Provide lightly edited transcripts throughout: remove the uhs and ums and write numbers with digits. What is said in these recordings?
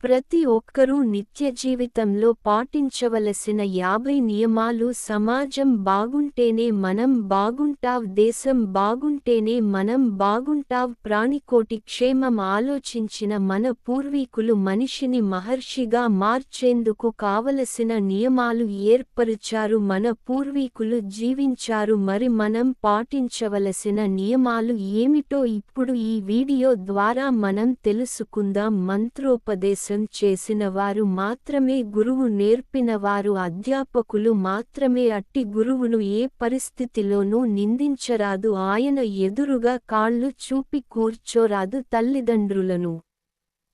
ప్రతి ఒక్కరూ నిత్య జీవితంలో పాటించవలసిన 50 నియమాలు. సమాజం బాగుంటేనే మనం బాగుంటావ్, దేశం బాగుంటేనే మనం బాగుంటావ్, ప్రాణికోటి క్షేమం ఆలోచించిన మన పూర్వీకులు మనిషిని మహర్షిగా మార్చేందుకు కావలసిన నియమాలు ఏర్పరిచారు. మన పూర్వీకులు జీవించారు. మరి మనం పాటించవలసిన నియమాలు ఏమిటో ఇప్పుడు ఈ వీడియో ద్వారా మనం తెలుసుకుందాం. మంత్రోపదేశం చేసిన వారు మాత్రమే గురువు, నేర్పినవారు అధ్యాపకులు మాత్రమే. అట్టి గురువును ఏ పరిస్థితిలోనూ నిందించరాదు, ఆయన ఎదురుగా కాళ్ళు చూపి కూర్చోరాదు, తల్లిదండ్రులను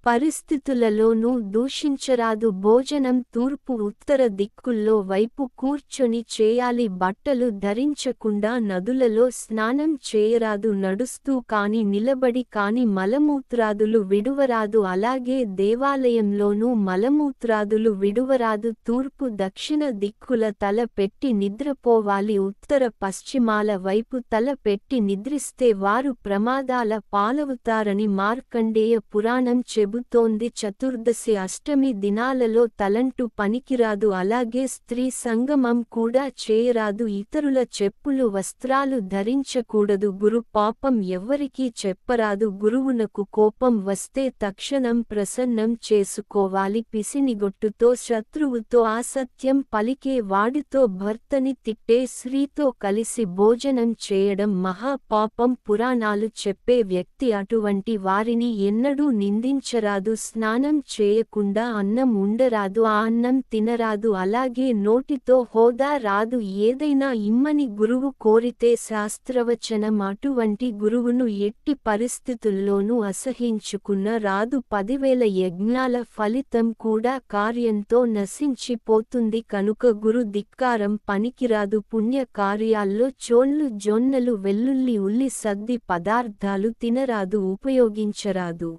పరిస్థితులలోనూ దూషించరాదు. భోజనం తూర్పు ఉత్తర దిక్కుల్లో వైపు కూర్చొని చేయాలి. బట్టలు ధరించకుండా నదులలో స్నానం చేయరాదు. నడుస్తూ కాని నిలబడి కాని మలమూత్రాదులు విడువరాదు. అలాగే దేవాలయంలోనూ మలమూత్రాదులు విడువరాదు. తూర్పు దక్షిణ దిక్కుల తల పెట్టి నిద్రపోవాలి. ఉత్తర పశ్చిమాల వైపు తల పెట్టి నిద్రిస్తే వారు ప్రమాదాల పాలవుతారని మార్కండేయ పురాణం చెబుతోంది. చతుర్దశి అష్టమి దినాలలో తలంటు పనికిరాదు. అలాగే స్త్రీ సంగమం కూడా చేయరాదు. ఇతరుల చెప్పులు వస్త్రాలు ధరించకూడదు. గురు పాపం ఎవ్వరికీ చెప్పరాదు. గురువునకు కోపం వస్తే తక్షణం ప్రసన్నం చేసుకోవాలి. పిసినిగొట్టుతో, శత్రువుతో, అసత్యం పలికే వాడితో, భర్తని తిట్టే స్త్రీతో కలిసి భోజనం చేయడం మహాపాపం. పురాణాలు చెప్పే వ్యక్తి అటువంటి వారిని ఎన్నడూ నిందించరాదు. స్నానం చేయకుండా అన్నం ఉండరాదు, ఆ అన్నం తినరాదు. అలాగే నోటితో హోదా రాదు. ఏదైనా ఇమ్మని గురువు కోరితే శాస్త్రవచనం. అటువంటి గురువును ఎట్టి పరిస్థితుల్లోనూ అసహించుకున్న రాదు. 10,000 యజ్ఞాల ఫలితం కూడా కార్యంతో నశించిపోతుంది. కనుక గురు ధిక్కారం పనికిరాదు. పుణ్య కార్యాల్లో చోళ్ళు, జొన్నలు, వెల్లుల్లి, ఉల్లి, సద్ది పదార్థాలు తినరాదు, ఉపయోగించరాదు.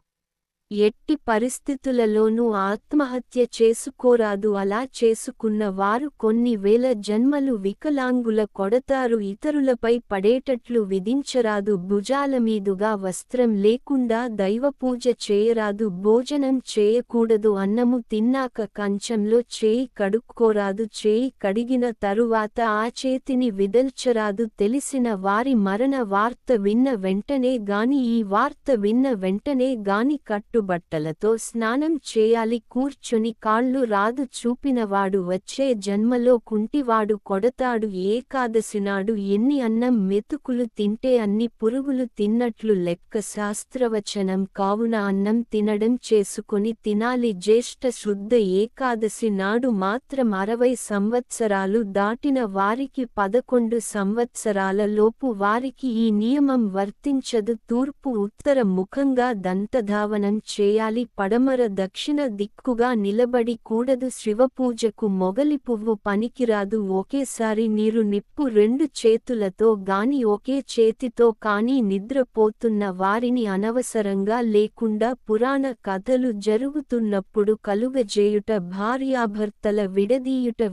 ఎట్టి పరిస్థితులలోనూ ఆత్మహత్య చేసుకోరాదు. అలా చేసుకున్న వారు కొన్ని వేల జన్మలు వికలాంగుల కొడతారు. ఇతరులపై పడేటట్లు విధించరాదు. భుజాలమీదుగా వస్త్రం లేకుండా దైవపూజ చేయరాదు. భోజనం చేయకూడదు. అన్నము తిన్నాక కంచంలో చేయి కడుక్కోరాదు. చేయి కడిగిన తరువాత ఆ చేతిని విదల్చరాదు. తెలిసిన వారి మరణ వార్త విన్న వెంటనే గాని, ఈ వార్త విన్న వెంటనే గాని కట్టుబట్టలతో స్నానం చేయాలి. కూర్చొని కాళ్ళు రాదు చూపినవాడు వచ్చే జన్మలో కుంటివాడు కొడతాడు. ఏకాదశి నాడు ఎన్ని అన్నం మెతుకులు తింటే అన్ని పురుగులు తిన్నట్లు లెక్క. శాస్త్రవచనం. కావున అన్నం తినడం చేసుకొని తినాలి. జ్యేష్ఠ శుద్ధ ఏకాదశి నాడు మాత్రం 60 సంవత్సరాలు దాటిన వారికి 11 సంవత్సరాల లోపు వారికి ఈ నియమం వర్తించదు. తూర్పు ఉత్తర ముఖంగా దంతధావనం చేయాలి. పడమర దక్షిణ దిక్కుగా నిలబడి కూడదు. శివపూజకు మొగలి పువ్వు పనికిరాదు. ఒకేసారి నీరు నిప్పు 2 చేతులతో గాని ఒకే చేతితో కానీ నిద్రపోతున్న వారిని అనవసరంగా లేకుండా పురాణ కథలు జరుగుతున్నప్పుడు కలుగజేయుట, భార్యాభర్తల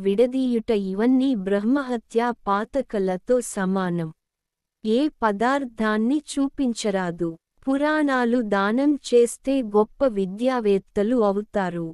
విడదీయుట ఇవన్నీ బ్రహ్మహత్యా పాతకలతో సమానం. ఏ పదార్థాన్ని చూపించరాదు. పురాణాలు దానం చేస్తే గొప్ప విద్యావేత్తలు అవుతారు.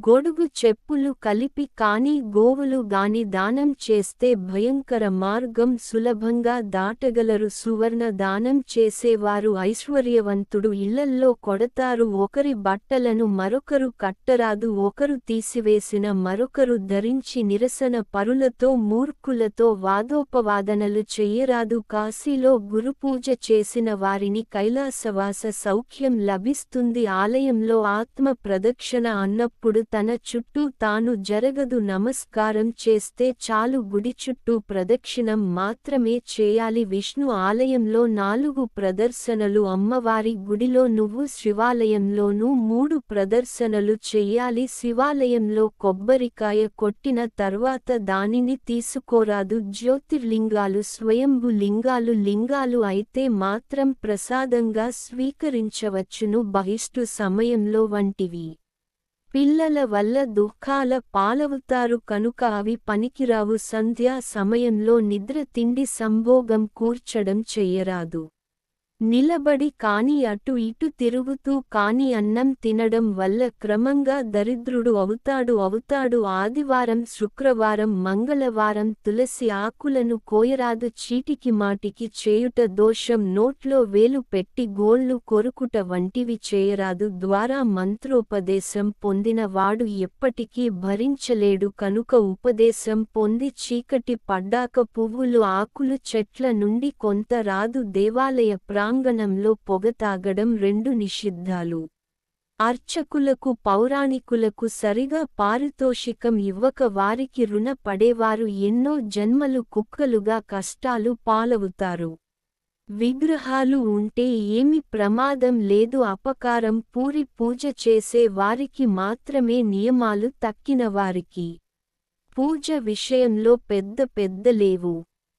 గొడుగు చెప్పులు కలిపి కాని గోవులు గాని దానం చేస్తే భయంకర మార్గం సులభంగా దాటగలరు. సువర్ణ దానం చేసేవారు ఐశ్వర్యవంతుడు. ఇళ్లల్లో కొడతారు. ఒకరి బట్టలను మరొకరు కట్టరాదు. ఒకరు తీసివేసిన మరొకరు ధరించి నిరసన పరులతో, మూర్ఖులతో వాదోపవాదనలు చెయ్యరాదు. కాశీలో గురుపూజ చేసిన వారిని కైలాసవాస సౌఖ్యం లభిస్తుంది. ఆలయంలో ఆత్మ ప్రదక్షిణ అన్నప్పుడు తన చుట్టూ తాను జరగదు. నమస్కారం చేస్తే చాలు. గుడి చుట్టూ ప్రదక్షిణం మాత్రమే చేయాలి. విష్ణు ఆలయంలో 4 ప్రదర్శనలు, అమ్మవారి గుడిలో నువ్వు, శివాలయంలోనూ 3 ప్రదర్శనలు చెయ్యాలి. శివాలయంలో కొబ్బరికాయ కొట్టిన తర్వాత దానిని తీసుకోరాదు. జ్యోతిర్లింగాలు, స్వయంభు లింగాలు అయితే మాత్రం ప్రసాదంగా స్వీకరించవచ్చును. బహిష్టు సమయంలో వంటివి పిల్లల వల్ల దుఃఖాల పాలవుతారు కనుక అవి పనికిరావు. సంధ్యా సమయంలో నిద్ర, తిండి సంభోగం కూర్చడం చెయ్యరాదు. నిలబడి కాని అటు ఇటు తిరుగుతూ కాని అన్నం తినడం వల్ల క్రమంగా దరిద్రుడు అవుతాడు. ఆదివారం శుక్రవారం మంగళవారం తులసి ఆకులను కోయరాదు. చీటికి మాటికి చేయుట దోషం. నోట్లో వేలు పెట్టి గోళ్లు కొరుకుట వంటివి చేయరాదు. ద్వారా మంత్రోపదేశం పొందిన వాడు ఎప్పటికీ భరించలేడు కనుక ఉపదేశం పొంది చీకటి పడ్డాక పువ్వులు ఆకులు చెట్ల నుండి కొంత రాదు. దేవాలయ ప్రాంగణంలో పొగ తాగడం రెండు నిషిద్ధాలు. అర్చకులకు పౌరాణికులకు సరిగా పారితోషికం ఇవ్వక వారికి రుణ పడేవారు ఎన్నో జన్మలు కుక్కలుగా కష్టాలు పాలవుతారు. విగ్రహాలు ఉంటే ఏమి ప్రమాదం లేదు. అపకారం పూరి పూజ చేసే వారికి మాత్రమే నియమాలు, తక్కినవారికి పూజ విషయంలో పెద్ద లేవు.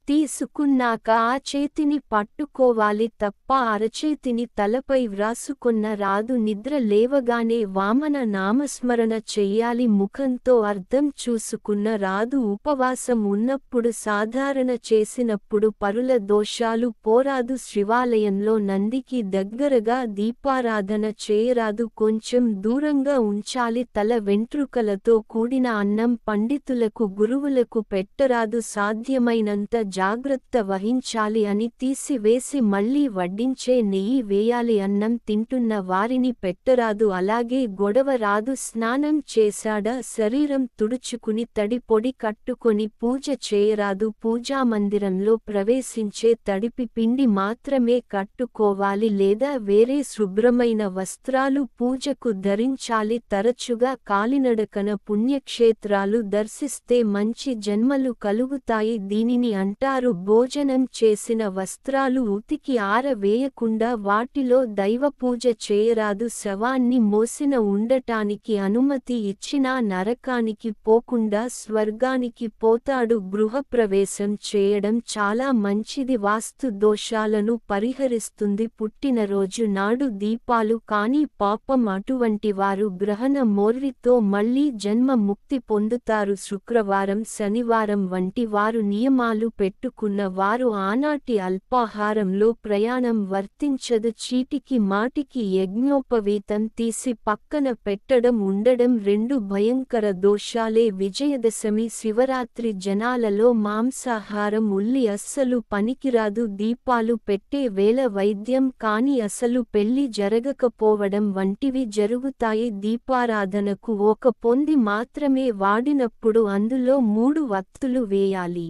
తీసుకున్నాక ఆ చేతిని పట్టుకోవాలి తప్ప అరచేతిని తలపై వ్రాసుకొన్న రాదు. నిద్ర లేవగానే వామన నామస్మరణ చెయ్యాలి. ముఖంతో అర్థం చూసుకున్న రాదు. ఉపవాసం ఉన్నప్పుడు సాధారణ చేసినప్పుడు పరుల దోషాలు పోరాదు. శివాలయంలో నందికి దగ్గరగా దీపారాధన చేయరాదు. కొంచెం దూరంగా ఉంచాలి. తల వెంట్రుకలతో కూడిన అన్నం పండితులకు గురువులకు పెట్టరాదు. సాధ్యమైనంత జాగ్రత్త వహించాలి అని తీసివేసి మళ్లీ వడ్డించే నెయ్యి వేయాలి. అన్నం తింటున్న వారిని పెట్టరాదు. అలాగే గొడవ రాదు. స్నానం చేశాడా శరీరం తుడుచుకుని తడి పొడి కట్టుకొని పూజ చేయరాదు. పూజామందిరంలో ప్రవేశించే తడిపి పిండి మాత్రమే కట్టుకోవాలి లేదా వేరే శుభ్రమైన వస్త్రాలు పూజకు ధరించాలి. తరచుగా కాలినడకన పుణ్యక్షేత్రాలు దర్శిస్తే మంచి జన్మలు కలుగుతాయి. దీనిని అంటారు భోజనం చేసిన వస్త్రాలు ఉతికి ఆరవేయకుండా వాటిలో దైవపూజ చేయరాదు. శవాన్ని మోసిన ఉండటానికి అనుమతి ఇచ్చినా నరకానికి పోకుండా స్వర్గానికి పోతాడు. గృహప్రవేశం చేయడం చాలా మంచిది. వాస్తు దోషాలను పరిహరిస్తుంది. పుట్టినరోజు నాడు దీపాలు కాని పాపం. అటువంటి వారు గ్రహణ మోర్రితో మళ్లీ జన్మ ముక్తి పొందుతారు. శుక్రవారం శనివారం వంటి వారు నియమాలు పెట్టుకున్న వారు ఆనాటి అల్పాహారంలో ప్రయాణం వర్తించదు. చీటికి మాటికి యజ్ఞోపవీతం తీసి పక్కన పెట్టడం ఉండడం రెండు భయంకర దోషాలే. విజయదశమి శివరాత్రి జనాలలో మాంసాహారం ఉల్లి అస్సలు పనికిరాదు. దీపాలు పెట్టే వేళ వైద్యం కాని అసలు పెళ్లి జరగకపోవడం వంటివి జరుగుతాయి. దీపారాధనకు ఒక పొంది మాత్రమే వాడినప్పుడు అందులో 3 వత్తులు వేయాలి.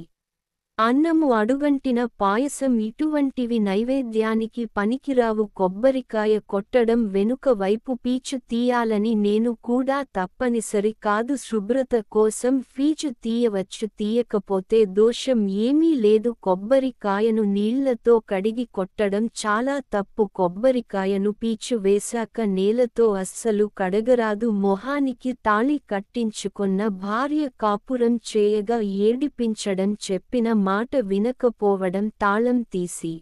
అన్నము అడుగంటిన పాయసం ఇటువంటివి నైవేద్యానికి పనికిరావు. కొబ్బరికాయ కొట్టడం వెనుక వైపు పీచు తీయాలని నేను కూడా తప్పనిసరి కాదు. శుభ్రత కోసం పీచు తీయవచ్చు. తీయకపోతే దోషం ఏమీ లేదు. కొబ్బరికాయను నీళ్లతో కడిగి కొట్టడం చాలా తప్పు. కొబ్బరికాయను పీచు వేశాక నేలతో అస్సలు కడగరాదు. మొహానికి తాళి కట్టించుకొన్న భార్య కాపురం చేయగా ఏడిపించడం చెప్పిన మాట వినకపోవడం తాళం తీసి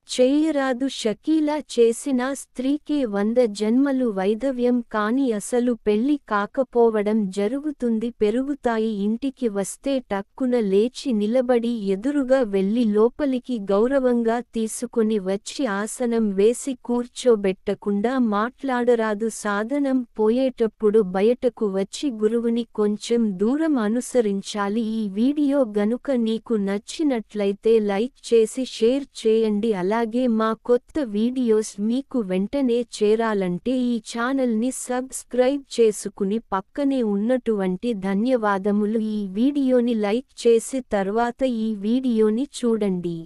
చేయరాదు. షకీలా చేసిన స్త్రీకే 100 జన్మలు వైధవ్యం కాని అసలు పెళ్లి కాకపోవడం జరుగుతుంది. పెరుగుతాయి. ఇంటికి వస్తే టక్కున లేచి నిలబడి ఎదురుగా వెళ్లి లోపలికి గౌరవంగా తీసుకుని వచ్చి ఆసనం వేసి కూర్చోబెట్టకుండా మాట్లాడరాదు. సాధనం పోయేటప్పుడు బయటకు వచ్చి గురువుని కొంచెం దూరం అనుసరించాలి. ఈ వీడియో గనుక నీకు నచ్చినట్లయితే లైక్ చేసి షేర్ చేయండి. అలాగే మా కొత్త వీడియోస్ మీకు వెంటనే చేరాలంటే ఈ ఛానల్ని సబ్స్క్రైబ్ చేసుకుని పక్కనే ఉన్నటువంటి ధన్యవాదములు. ఈ వీడియోని లైక్ చేసి తర్వాత ఈ వీడియోని చూడండి.